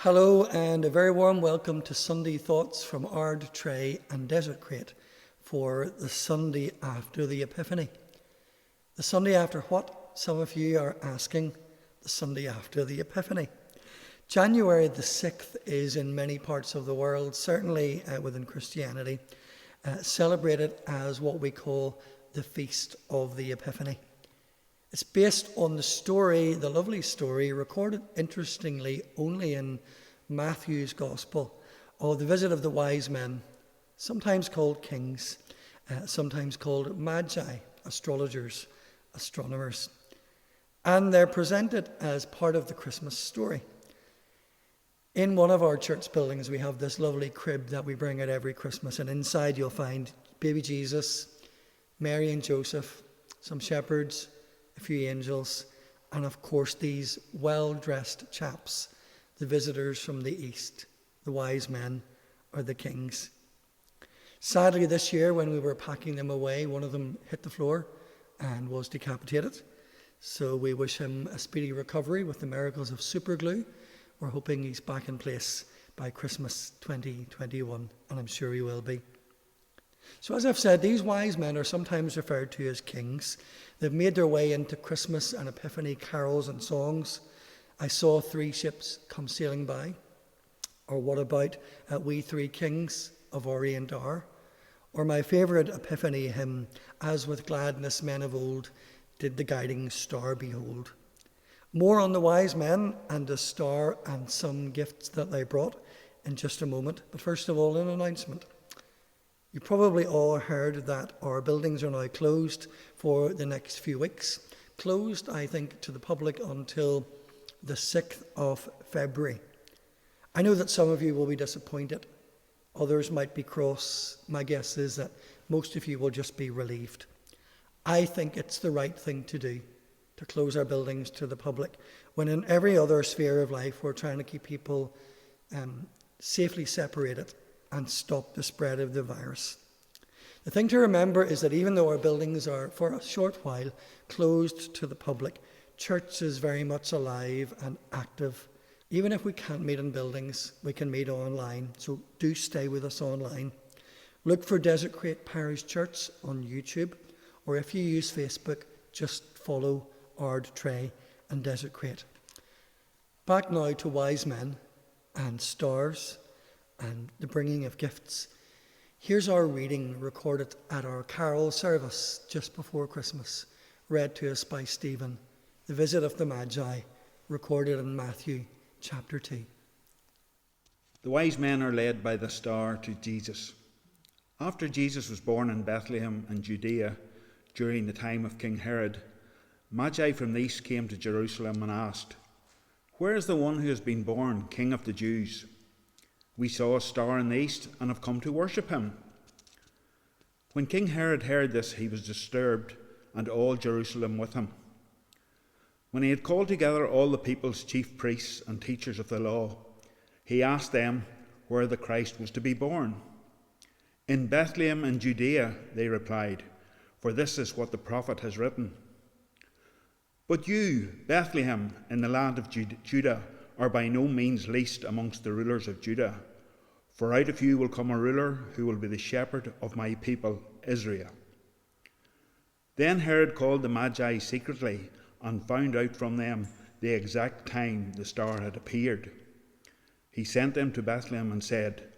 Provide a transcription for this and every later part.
Hello and a very warm welcome to Sunday Thoughts from Ardtrea Desertcreat for the Sunday after the Epiphany. The Sunday after what? Some of you are asking. The Sunday after the Epiphany. January the 6th is in many parts of the world, certainly within Christianity, celebrated as what we call the Feast of the Epiphany. It's based on the story, the lovely story, recorded interestingly only in Matthew's Gospel, of the visit of the wise men, sometimes called kings, sometimes called magi, astrologers, astronomers. And they're presented as part of the Christmas story. In one of our church buildings, we have this lovely crib that we bring out every Christmas, and inside you'll find baby Jesus, Mary and Joseph, some shepherds, a few angels, and of course these well-dressed chaps, the visitors from the east, the wise men or the kings. Sadly, this year when we were packing them away, one of them hit the floor and was decapitated. So we wish him a speedy recovery with the miracles of superglue. We're hoping he's back in place by Christmas 2021, and I'm sure he will be. So as I've said, these wise men are sometimes referred to as kings. They've made their way into Christmas and Epiphany carols and songs. I saw 3 ships come sailing by. Or what about We Three Kings of Orient are? Or my favourite Epiphany hymn, As with gladness men of old did the guiding star behold. More on the wise men and the star and some gifts that they brought in just a moment. But first of all, an announcement. You probably all heard that our buildings are now closed for the next few weeks. Closed, I think, to the public until the 6th of February. I know that some of you will be disappointed. Others might be cross. My guess is that most of you will just be relieved. I think it's the right thing to do, to close our buildings to the public, when in every other sphere of life we're trying to keep people safely separated and stop the spread of the virus. The thing to remember is that even though our buildings are for a short while closed to the public, church is very much alive and active. Even if we can't meet in buildings, we can meet online, so do stay with us online. Look for Desertcreat Parish Church on YouTube, or if you use Facebook, just follow Ardtrea Desertcreat. Back now to wise men and stars and the bringing of gifts. Here's our reading recorded at our carol service just before Christmas, read to us by Stephen, the visit of the Magi, recorded in Matthew chapter 2. The wise men are led by the star to Jesus. After Jesus was born in Bethlehem in Judea during the time of King Herod, Magi from the east came to Jerusalem and asked, "Where is the one who has been born, King of the Jews? We saw a star in the east and have come to worship him." When King Herod heard this, he was disturbed, and all Jerusalem with him. When he had called together all the people's chief priests and teachers of the law, he asked them where the Christ was to be born. "In Bethlehem in Judea," they replied, "for this is what the prophet has written. But you, Bethlehem, in the land of Judah, are by no means least amongst the rulers of Judah, for out of you will come a ruler who will be the shepherd of my people, Israel." Then Herod called the Magi secretly and found out from them the exact time the star had appeared. He sent them to Bethlehem and said,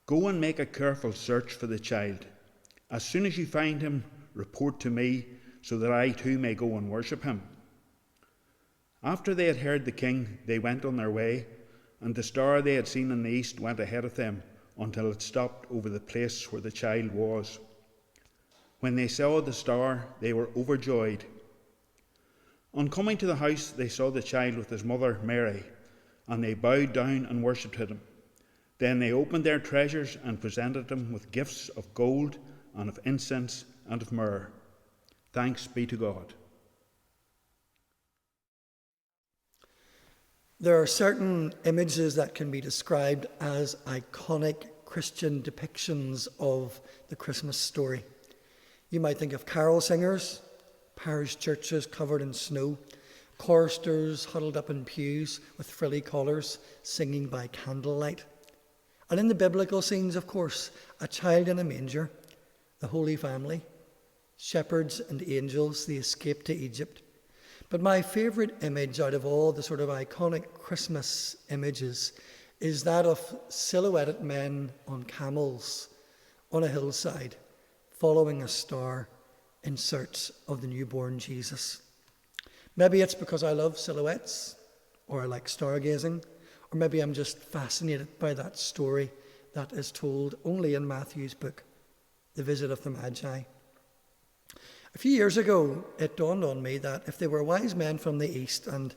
"Go and make a careful search for the child. As soon as you find him, report to me, so that I too may go and worship him." After they had heard the king, they went on their way, and the star they had seen in the east went ahead of them until it stopped over the place where the child was. When they saw the star, they were overjoyed. On coming to the house, they saw the child with his mother Mary, and they bowed down and worshipped him. Then they opened their treasures and presented him with gifts of gold and of incense and of myrrh. Thanks be to God. There are certain images that can be described as iconic Christian depictions of the Christmas story. You might think of carol singers, parish churches covered in snow, choristers huddled up in pews with frilly collars, singing by candlelight. And in the biblical scenes, of course, a child in a manger, the Holy Family, shepherds and angels, the escape to Egypt. But my favourite image out of all the sort of iconic Christmas images is that of silhouetted men on camels on a hillside, following a star in search of the newborn Jesus. Maybe it's because I love silhouettes, or I like stargazing, or maybe I'm just fascinated by that story that is told only in Matthew's book, The Visit of the Magi. A few years ago, it dawned on me that if they were wise men from the east and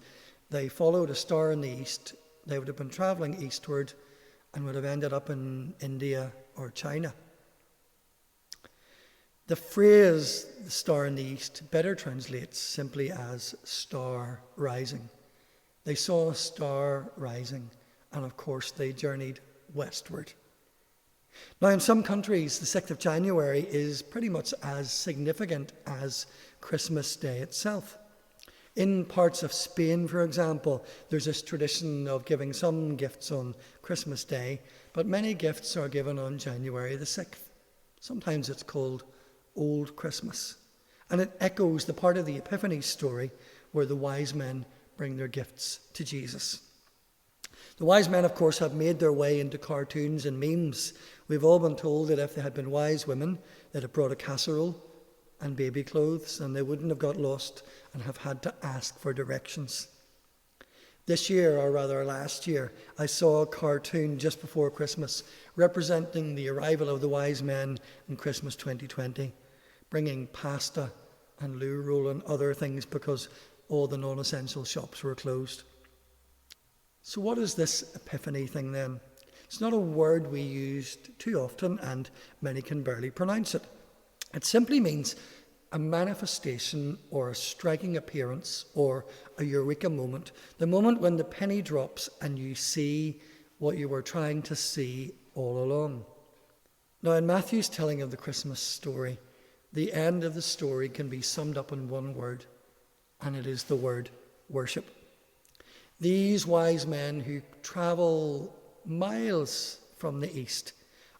they followed a star in the east, they would have been travelling eastward and would have ended up in India or China. The phrase, the star in the east, better translates simply as star rising. They saw a star rising, and of course they journeyed westward. Now, in some countries, the 6th of January is pretty much as significant as Christmas Day itself. In parts of Spain, for example, there's this tradition of giving some gifts on Christmas Day, but many gifts are given on January the 6th. Sometimes it's called Old Christmas. And it echoes the part of the Epiphany story where the wise men bring their gifts to Jesus. The wise men, of course, have made their way into cartoons and memes. We've all been told that if they had been wise women, they'd have brought a casserole and baby clothes, and they wouldn't have got lost and have had to ask for directions. This year, or rather last year, I saw a cartoon just before Christmas representing the arrival of the wise men in Christmas 2020, bringing pasta and loo roll and other things because all the non-essential shops were closed. So what is this Epiphany thing then? It's not a word we used too often, and many can barely pronounce it. It simply means a manifestation or a striking appearance or a eureka moment, the moment when the penny drops and you see what you were trying to see all along. Now, in Matthew's telling of the Christmas story, the end of the story can be summed up in one word, and it is the word worship. These wise men who travel miles from the east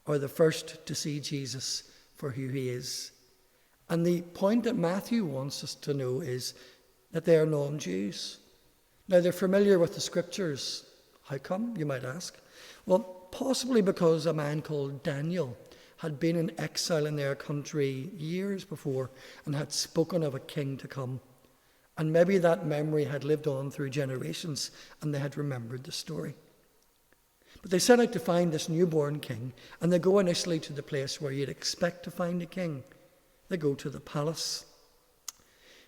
are the first to see Jesus for who he is. And the point that Matthew wants us to know is that they are non-Jews. Now, they're familiar with the scriptures. How come, you might ask? Well, possibly because a man called Daniel had been in exile in their country years before and had spoken of a king to come. And maybe that memory had lived on through generations and they had remembered the story. But they set out to find this newborn king, and they go initially to the place where you'd expect to find a king. They go to the palace.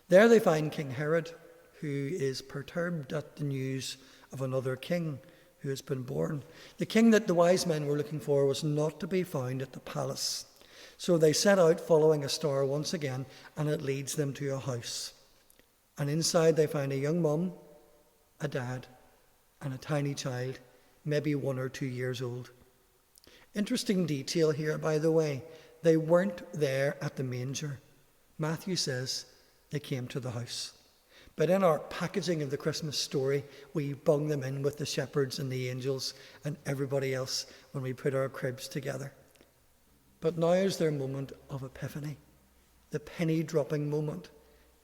There they find King Herod, who is perturbed at the news of another king who has been born. The king that the wise men were looking for was not to be found at the palace. So they set out following a star once again, and it leads them to a house. And inside they find a young mum, a dad, and a tiny child, maybe 1 or 2 years old. Interesting detail here, by the way. They weren't there at the manger. Matthew says they came to the house. But in our packaging of the Christmas story, we bung them in with the shepherds and the angels and everybody else when we put our cribs together. But now is their moment of epiphany, the penny dropping moment.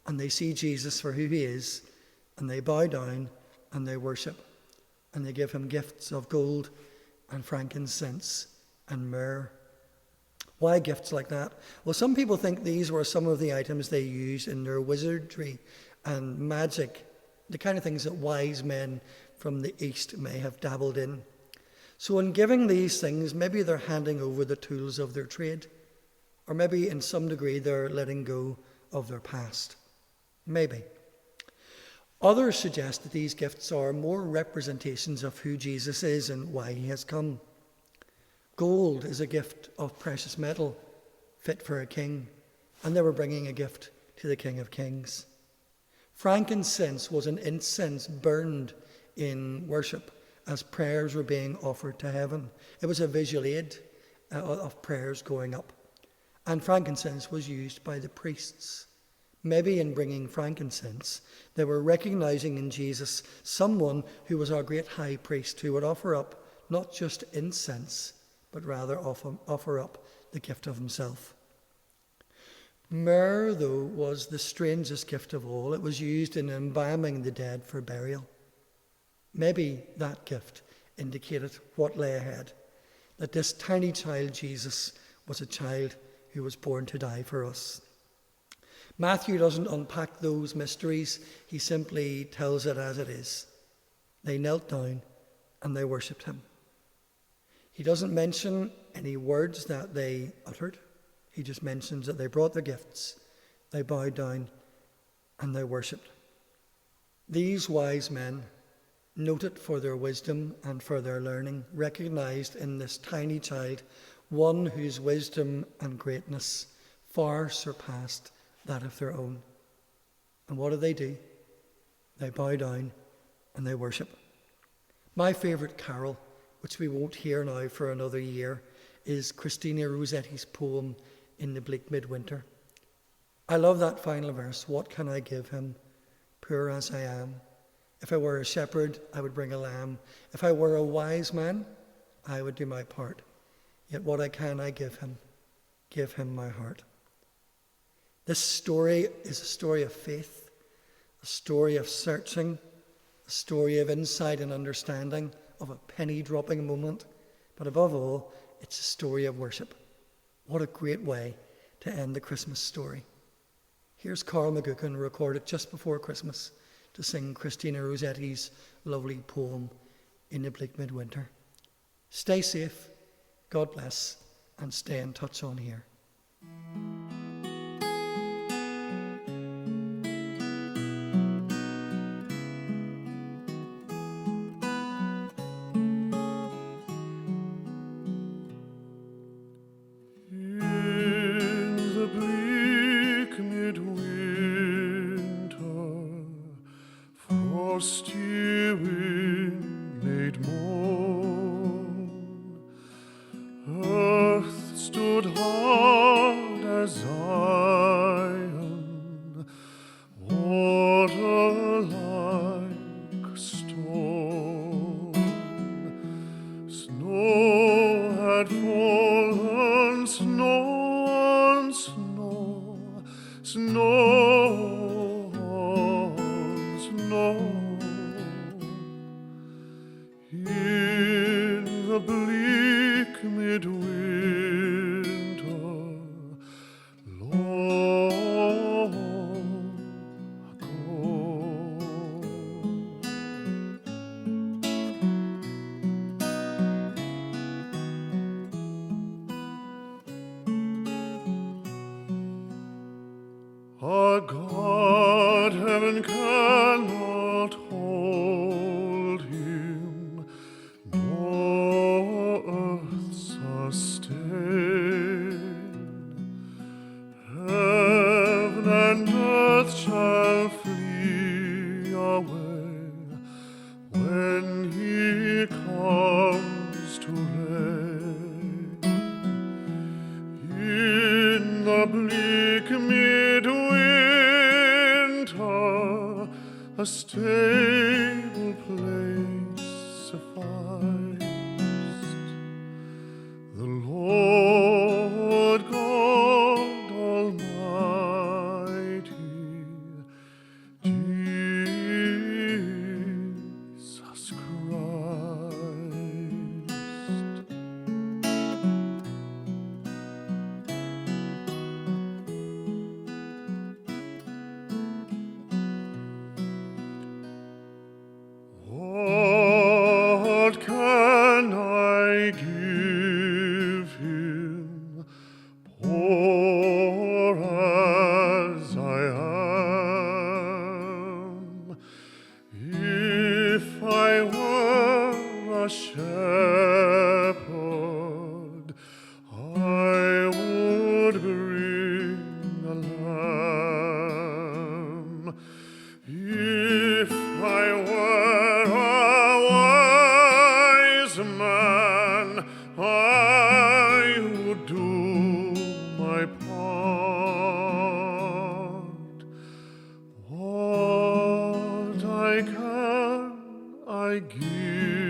And they see Jesus for who he is, and they bow down and they worship. And they give him gifts of gold and frankincense and myrrh. Why gifts like that? Well, some people think these were some of the items they used in their wizardry and magic, the kind of things that wise men from the east may have dabbled in. So in giving these things, maybe they're handing over the tools of their trade, or maybe in some degree they're letting go of their past. Maybe. Others suggest that these gifts are more representations of who Jesus is and why he has come. Gold is a gift of precious metal, fit for a king, and they were bringing a gift to the King of Kings. Frankincense was an incense burned in worship as prayers were being offered to heaven. It was a visual aid of prayers going up. And frankincense was used by the priests. Maybe in bringing frankincense, they were recognizing in Jesus someone who was our great high priest, who would offer up not just incense, but rather offer up the gift of himself. Myrrh, though, was the strangest gift of all. It was used in embalming the dead for burial. Maybe that gift indicated what lay ahead, that this tiny child, Jesus, was a child who was born to die for us. Matthew doesn't unpack those mysteries. He simply tells it as it is. They knelt down and they worshipped him. He doesn't mention any words that they uttered. He just mentions that they brought their gifts, they bowed down, and they worshipped. These wise men, noted for their wisdom and for their learning, recognized in this tiny child one whose wisdom and greatness far surpassed that of their own. And what do? They bow down and they worship. My favourite carol, which we won't hear now for another year, is Christina Rossetti's poem In the Bleak Midwinter. I love that final verse. What can I give him, poor as I am? If I were a shepherd, I would bring a lamb. If I were a wise man, I would do my part. Yet what I can, I give him my heart. This story is a story of faith, a story of searching, a story of insight and understanding, of a penny-dropping moment, but above all, it's a story of worship. What a great way to end the Christmas story. Here's Carl McGuckin, recorded just before Christmas, to sing Christina Rossetti's lovely poem, In the Bleak Midwinter. Stay safe, God bless, and stay in touch on here. Frosty wind made moan, earth stood hard as iron, water like stone. Snow had fallen, snow on snow, snow on snow. In the bleak midwinter, long ago. Our God, heaven cannot hold him, nor earth sustain. Heaven and earth shall flee away when he comes to reign. In the bleak midwinter, a stable place sufficed. The Lord God Almighty, Jesus Christ. What can I give him, poor as I am? If I were a shepherd, I would bring a lamb. If I were a wise man, I would do my part. see.